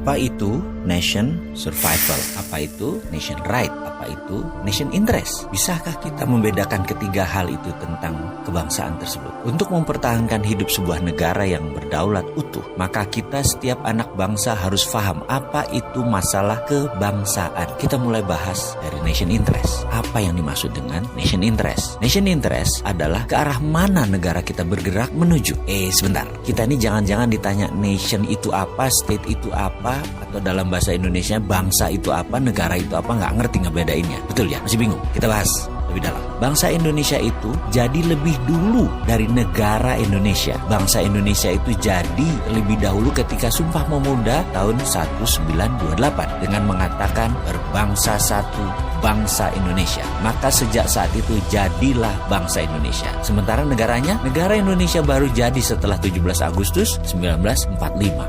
Apa itu nation survival? Apa itu nation right? Apa itu nation interest? Bisakah kita membedakan ketiga hal itu tentang kebangsaan tersebut? Untuk mempertahankan hidup sebuah negara yang berdaulat utuh, maka kita setiap anak bangsa harus paham apa itu masalah kebangsaan. Kita mulai bahas dari nation interest. Apa yang dimaksud dengan nation interest? Nation interest adalah ke arah mana negara kita bergerak menuju. Sebentar, kita ini jangan-jangan ditanya nation itu apa, state itu apa, atau dalam bahasa Indonesia bangsa itu apa, negara itu apa, nggak ngerti ngebedainnya. Betul ya? Masih bingung? Kita bahas lebih dalam. Bangsa Indonesia itu jadi lebih dulu dari negara Indonesia. Bangsa Indonesia itu jadi lebih dahulu ketika Sumpah Pemuda tahun 1928 dengan mengatakan berbangsa satu, bangsa Indonesia. Maka sejak saat itu jadilah bangsa Indonesia. Sementara negaranya, negara Indonesia baru jadi setelah 17 Agustus 1945.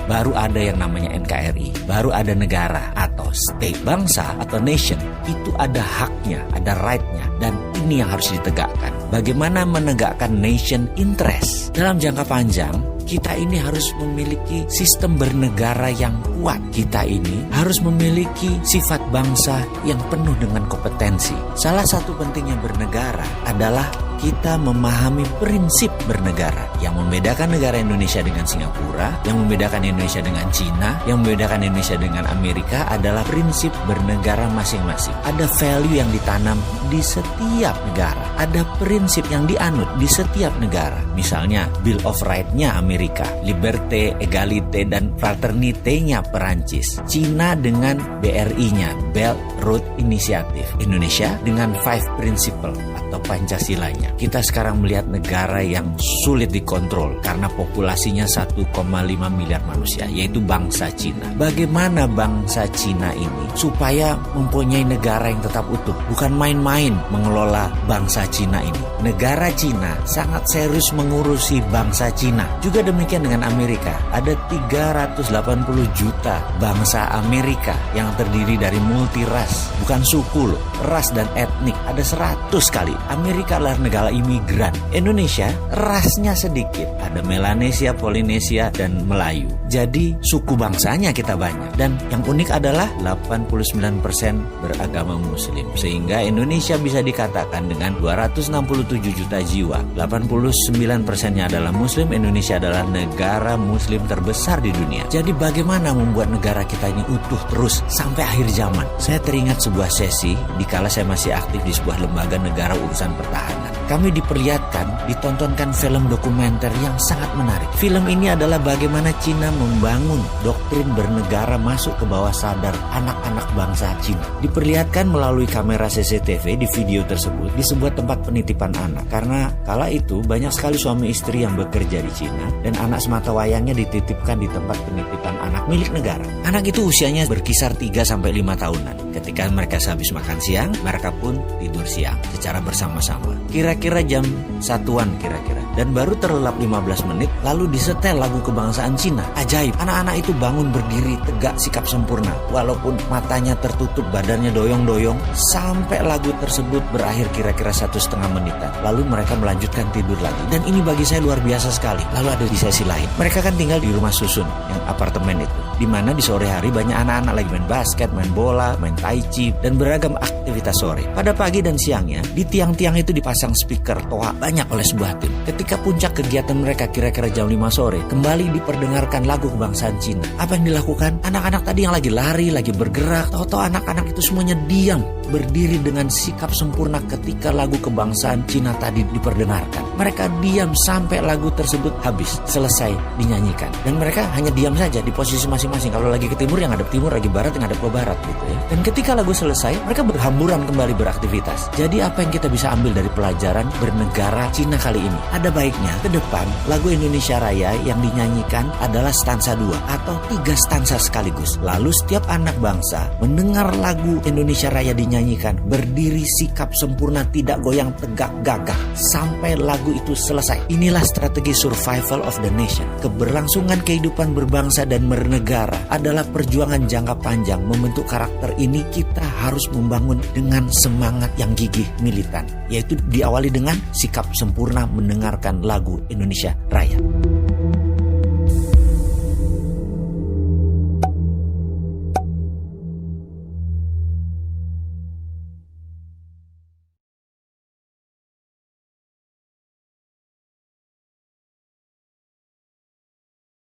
Baru ada yang namanya NKRI. Baru ada negara atau state. Bangsa atau nation itu ada haknya, ada right-nya. Dan ini yang harus ditegakkan. Bagaimana menegakkan nation interest? Dalam jangka panjang, kita ini harus memiliki sistem bernegara yang kuat. Kita ini harus memiliki sifat bangsa yang penuh dengan kompetensi. Salah satu pentingnya bernegara adalah kita memahami prinsip bernegara. Yang membedakan negara Indonesia dengan Singapura, yang membedakan Indonesia dengan Cina, yang membedakan Indonesia dengan Amerika adalah prinsip bernegara masing-masing. Ada value yang ditanam di setiap negara. Ada prinsip yang dianut di setiap negara. Misalnya Bill of Rights-nya Amerika, Liberté, Égalité, dan Fraternité-nya Perancis. Cina dengan BRI-nya, Belt Road Initiative. Indonesia dengan Five Principle atau Pancasilanya. Kita sekarang melihat negara yang sulit dikontrol karena populasinya 1,5 miliar manusia, yaitu bangsa Cina. Bagaimana bangsa Cina ini supaya mempunyai negara yang tetap utuh? Bukan main-main mengelola bangsa Cina ini. Negara Cina sangat serius mengurusi bangsa Cina. Juga demikian dengan Amerika. Ada 380 juta bangsa Amerika yang terdiri dari multiras, bukan suku loh, ras dan etnik. Ada 100 kali. Amerika adalah negara imigran. Indonesia rasnya sedikit. Ada Melanesia, Polinesia, dan Melayu. Jadi suku bangsanya kita banyak. Dan yang unik adalah 89% beragama Muslim. Sehingga Indonesia bisa dikatakan dengan 267 juta jiwa, 89%-nya adalah Muslim. Indonesia adalah negara Muslim terbesar di dunia. Jadi bagaimana membuat negara kita ini utuh terus sampai akhir zaman? Saya teringat sebuah sesi dikala saya masih aktif di sebuah lembaga negara urusan pertahanan. Kami diperlihatkan, ditontonkan film dokumenter yang sangat menarik. Film ini adalah bagaimana Cina membangun doktrin bernegara masuk ke bawah sadar anak-anak bangsa Cina. Diperlihatkan melalui kamera CCTV di video tersebut di sebuah tempat penitipan anak. Karena kala itu banyak sekali suami istri yang bekerja di Cina dan anak sematawayangnya dititipkan di tempat penitipan anak milik negara. Anak itu usianya berkisar 3-5 tahunan. Ketika mereka sehabis makan siang, mereka pun tidur siang secara bersama-sama. Kira-kira jam 1-an kira-kira. Dan baru terlelap 15 menit lalu disetel lagu kebangsaan Cina. Ajaib, anak-anak itu bangun berdiri tegak sikap sempurna. Walaupun matanya tertutup, badannya doyong-doyong. Sampai lagu tersebut berakhir kira-kira 1,5 menitan. Lalu mereka melanjutkan tidur lagi. Dan ini bagi saya luar biasa sekali. Lalu ada di sesi lain. Mereka kan tinggal di rumah susun, yang apartemen itu. Dimana di sore hari banyak anak-anak lagi main basket, main bola, main tai chi, dan beragam aktivitas sore. Pada pagi dan siangnya, di tiang-tiang itu dipasang speaker toa banyak oleh sebuah tim. Ketika puncak kegiatan mereka kira-kira jam 5 sore, kembali diperdengarkan lagu kebangsaan Cina. Apa yang dilakukan? Anak-anak tadi yang lagi lari, lagi bergerak, tahu-tahu anak-anak itu semuanya diam, berdiri dengan sikap sempurna ketika lagu kebangsaan Cina tadi diperdengarkan. Mereka diam sampai lagu tersebut habis, selesai dinyanyikan. Dan mereka hanya diam saja di posisi masing-masing. Kalau lagi ke timur yang ngadep timur, lagi barat yang ngadep ke barat gitu ya. Dan ketika lagu selesai, mereka berhamburan kembali beraktivitas. Jadi apa yang kita bisa ambil dari pelajaran bernegara Cina kali ini? Ada baiknya ke depan lagu Indonesia Raya yang dinyanyikan adalah stansa 2 atau 3 stansa sekaligus. Lalu setiap anak bangsa mendengar lagu Indonesia Raya dinyanyikan, berdiri sikap sempurna, tidak goyang, tegak gagah sampai lagu itu selesai. Inilah strategi survival of the nation. Keberlangsungan kehidupan berbangsa dan bernegara adalah perjuangan jangka panjang. Membentuk karakter ini kita harus membangun dengan semangat yang gigih militan, yaitu diawali dengan sikap sempurna mendengarkan lagu Indonesia Raya.